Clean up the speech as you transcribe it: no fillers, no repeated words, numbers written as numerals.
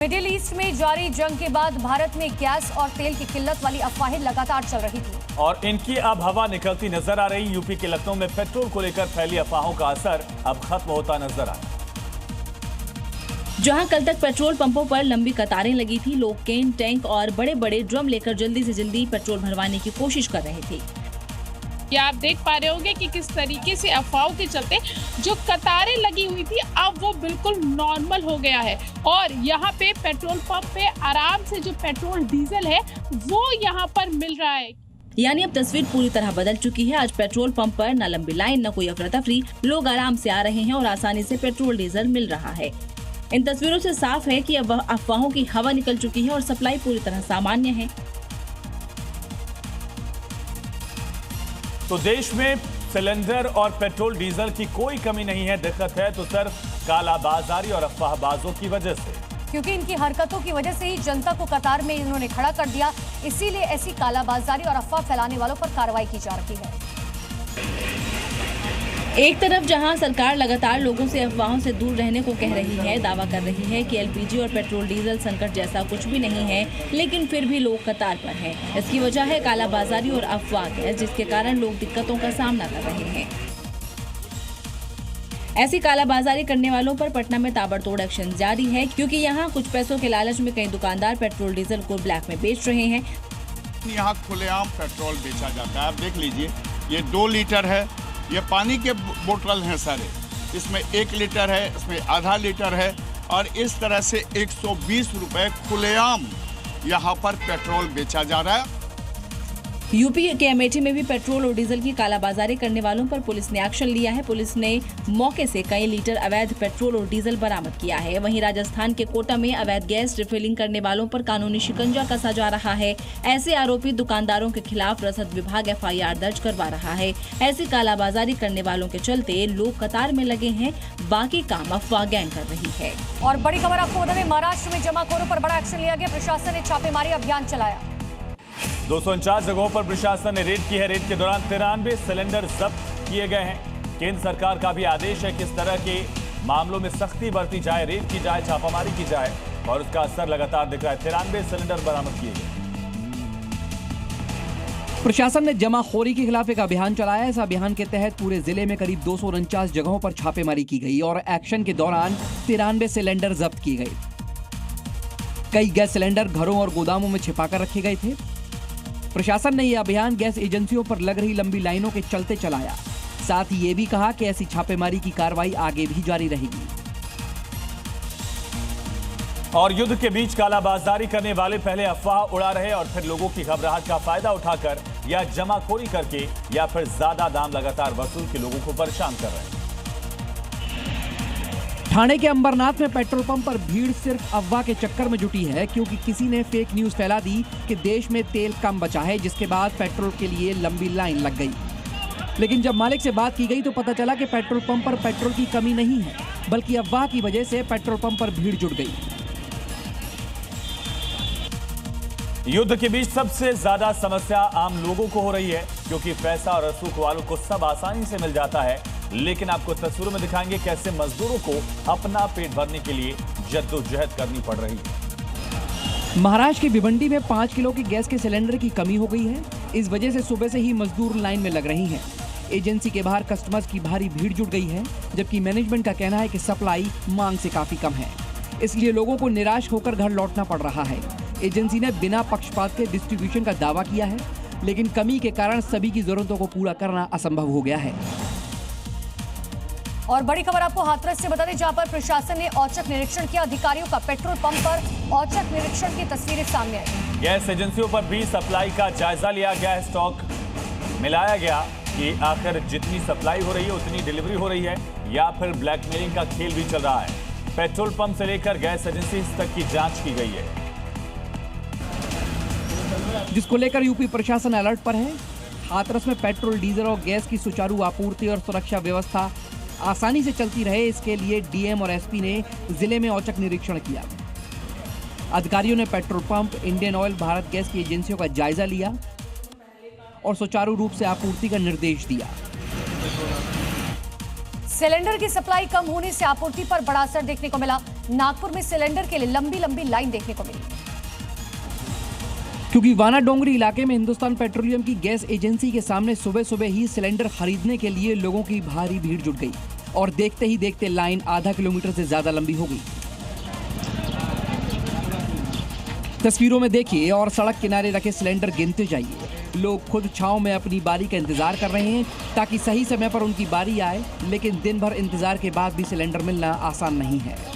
Middle east में जारी जंग के बाद भारत में गैस और तेल की किल्लत वाली अफवाहें लगातार चल रही थी और इनकी अब हवा निकलती नजर आ रही। यूपी के लखनऊ में पेट्रोल को लेकर फैली अफवाहों का असर अब खत्म होता नजर आ रहा। जहां कल तक पेट्रोल पंपों पर लंबी कतारें लगी थी, लोग कैन, टैंक और बड़े बड़े ड्रम लेकर जल्दी से जल्दी पेट्रोल भरवाने की कोशिश कर रहे थे। ये आप देख पा रहे होंगे कि किस तरीके से अफवाहों के चलते जो कतारें लगी हुई थी अब वो बिल्कुल नॉर्मल हो गया है और यहाँ पे पेट्रोल पंप पे आराम से जो पेट्रोल डीजल है वो यहाँ पर मिल रहा है। यानी अब तस्वीर पूरी तरह बदल चुकी है। आज पेट्रोल पंप पर न लंबी लाइन, न कोई अफरा तफरी, लोग आराम से आ रहे हैं और आसानी से पेट्रोल डीजल मिल रहा है। इन तस्वीरों से साफ है कि अब अफवाहों की हवा निकल चुकी है और सप्लाई पूरी तरह सामान्य है। तो देश में सिलेंडर और पेट्रोल डीजल की कोई कमी नहीं है। दिक्कत है तो सिर्फ कालाबाजारी और अफवाहबाजों की वजह से, क्योंकि इनकी हरकतों की वजह से ही जनता को कतार में इन्होंने खड़ा कर दिया। इसीलिए ऐसी कालाबाजारी और अफवाह फैलाने वालों पर कार्रवाई की जा रही है। एक तरफ जहां सरकार लगातार लोगों से अफवाहों से दूर रहने को कह रही है, दावा कर रही है कि एलपीजी और पेट्रोल डीजल संकट जैसा कुछ भी नहीं है, लेकिन फिर भी लोग कतार पर हैं। इसकी वजह है कालाबाजारी और अफवाह है, जिसके कारण लोग दिक्कतों का सामना कर रहे हैं। ऐसी कालाबाजारी करने वालों पर पटना में ताबड़तोड़ एक्शन जारी है, क्योंकि यहाँ कुछ पैसों के लालच में कई दुकानदार पेट्रोल डीजल को ब्लैक में बेच रहे हैं। यहाँ खुलेआम पेट्रोल बेचा जाता है। आप देख लीजिए, ये 2 लीटर है, ये पानी के बोतल हैं सारे, इसमें 1 लीटर है, इसमें आधा लीटर है और इस तरह से 120 रुपए खुलेआम यहाँ पर पेट्रोल बेचा जा रहा है। यूपी के अमेठी में भी पेट्रोल और डीजल की कालाबाजारी करने वालों पर पुलिस ने एक्शन लिया है। पुलिस ने मौके से कई लीटर अवैध पेट्रोल और डीजल बरामद किया है। वहीं राजस्थान के कोटा में अवैध गैस रिफिलिंग करने वालों पर कानूनी शिकंजा कसा जा रहा है। ऐसे आरोपी दुकानदारों के खिलाफ रसद विभाग FIR दर्ज करवा रहा है। ऐसी कालाबाजारी करने वालों के चलते लोग कतार में लगे हैं, बाकी काम अफवाह गैंग कर रही है। और बड़ी खबर आपको बता दें, महाराष्ट्र में जमाखोरों पर बड़ा एक्शन लिया गया। प्रशासन ने छापेमारी अभियान चलाया। 249 जगहों पर प्रशासन ने रेड की है। रेड के दौरान 93 सिलेंडर जब्त किए गए हैं। केंद्र सरकार का भी आदेश है कि इस तरह के मामलों में सख्ती बरती जाए, रेड की जाए, छापामारी की जाए और उसका असर लगातार दिख रहा है। 93 सिलेंडर बरामद किए गए। प्रशासन ने जमाखोरी के खिलाफ एक अभियान चलाया। इस अभियान के तहत पूरे जिले में करीब 249 जगहों पर छापेमारी की गई और एक्शन के दौरान 93 सिलेंडर जब्त किए गए। कई गैस सिलेंडर घरों और गोदामों में छिपाकर रखे गए थे। प्रशासन ने यह अभियान गैस एजेंसियों पर लग रही लंबी लाइनों के चलते चलाया। साथ ही ये भी कहा कि ऐसी छापेमारी की कार्रवाई आगे भी जारी रहेगी। और युद्ध के बीच कालाबाजारी करने वाले पहले अफवाह उड़ा रहे और फिर लोगों की घबराहट का फायदा उठाकर या जमाखोरी करके या फिर ज्यादा दाम लगातार वसूल के लोगों को परेशान कर रहे हैं। ठाणे के अंबरनाथ में पेट्रोल पंप पर भीड़ सिर्फ अफवाह के चक्कर में जुटी है, क्योंकि किसी ने फेक न्यूज फैला दी कि देश में तेल कम बचा है, जिसके बाद पेट्रोल के लिए लंबी लाइन लग गई। लेकिन जब मालिक से बात की गई तो पता चला कि पेट्रोल पंप पर पेट्रोल की कमी नहीं है, बल्कि अफवाह की वजह से पेट्रोल पंप पर भीड़ जुट गई। युद्ध के बीच सबसे ज्यादा समस्या आम लोगों को हो रही है, क्योंकि पैसा और रसूख वालों को सब आसानी से मिल जाता है। लेकिन आपको तस्वीरों में दिखाएंगे कैसे मजदूरों को अपना पेट भरने के लिए जद्दोजहद करनी पड़ रही है। महाराष्ट्र की भिवंडी में 5 किलो की गैस के सिलेंडर की कमी हो गई है। इस वजह से सुबह से ही मजदूर लाइन में लग रही हैं। एजेंसी के बाहर कस्टमर्स की भारी भीड़ जुट गई है, जबकि मैनेजमेंट का कहना है कि सप्लाई मांग से काफी कम है, इसलिए लोगों को निराश होकर घर लौटना पड़ रहा है। एजेंसी ने बिना पक्षपात के डिस्ट्रीब्यूशन का दावा किया है, लेकिन कमी के कारण सभी की जरूरतों को पूरा करना असंभव हो गया है। और बड़ी खबर आपको हाथरस से बता दें, जहां पर प्रशासन ने औचक निरीक्षण किया। अधिकारियों का पेट्रोल पंप पर औचक निरीक्षण की तस्वीरें सामने आई। गैस एजेंसियों पर भी सप्लाई का जायजा लिया गया है। स्टॉक मिलाया गया कि आखिर जितनी सप्लाई हो रही है उतनी डिलीवरी हो रही है या फिर ब्लैकमेलिंग का खेल भी चल रहा है। पेट्रोल पंप से लेकर गैस एजेंसी तक की जांच की गई है, जिसको लेकर यूपी प्रशासन अलर्ट पर है। हाथरस में पेट्रोल, डीजल और गैस की सुचारू आपूर्ति और सुरक्षा व्यवस्था आसानी से चलती रहे, इसके लिए डीएम और एसपी ने जिले में औचक निरीक्षण किया। अधिकारियों ने petrol pump, Indian oil, Bharat gas की एजेंसियों का जायजा लिया और सुचारू रूप से आपूर्ति का निर्देश दिया। सिलेंडर की सप्लाई कम होने से आपूर्ति पर बड़ा असर देखने को मिला। नागपुर में सिलेंडर के लिए लंबी लंबी लाइन देखने को मिली। क्योंकि वाना डोंगरी इलाके में हिंदुस्तान पेट्रोलियम की गैस एजेंसी के सामने सुबह सुबह ही सिलेंडर खरीदने के लिए लोगों की भारी भीड़ जुट गई और देखते ही देखते लाइन आधा किलोमीटर से ज्यादा लंबी हो गई। तस्वीरों में देखिए और सड़क किनारे रखे सिलेंडर गिनते जाइए। लोग खुद छांव में अपनी बारी का इंतजार कर रहे हैं ताकि सही समय पर उनकी बारी आए, लेकिन दिन भर इंतजार के बाद भी सिलेंडर मिलना आसान नहीं है।